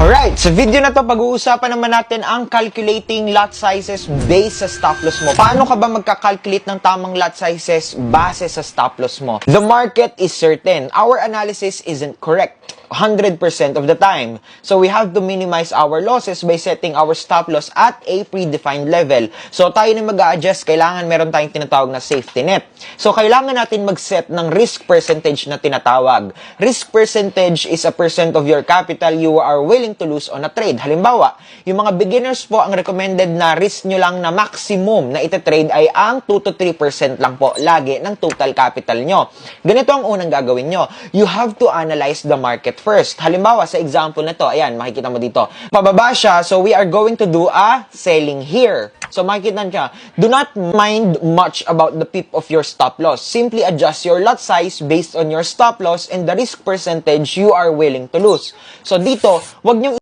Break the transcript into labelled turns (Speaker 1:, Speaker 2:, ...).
Speaker 1: Alright, sa video na to, pag-uusapan naman natin ang calculating lot sizes based sa stop loss mo. Paano ka ba magka-calculate ng tamang lot sizes base sa stop loss mo? The market is certain. Our analysis isn't correct 100% of the time. So we have to minimize our losses by setting our stop loss at a predefined level. So tayo na mag-a-adjust, kailangan meron tayong tinatawag na safety net. So kailangan natin mag-set ng risk percentage na tinatawag. Risk percentage is a percent of your capital you are willing to lose on a trade. Halimbawa, yung mga beginners po, ang recommended na risk nyo lang na maximum na itatrade ay ang 2 to 3% lang po lagi ng total capital nyo. Ganito ang unang gagawin nyo. You have to analyze the market first. Halimbawa, sa example na to, ayan, makikita mo dito. Pababa siya, so we are going to do a selling here. So makikita nyo, do not mind much about the pip of your stop loss. Simply adjust your lot size based on your stop loss and the risk percentage you are willing to lose. So dito, wag nyo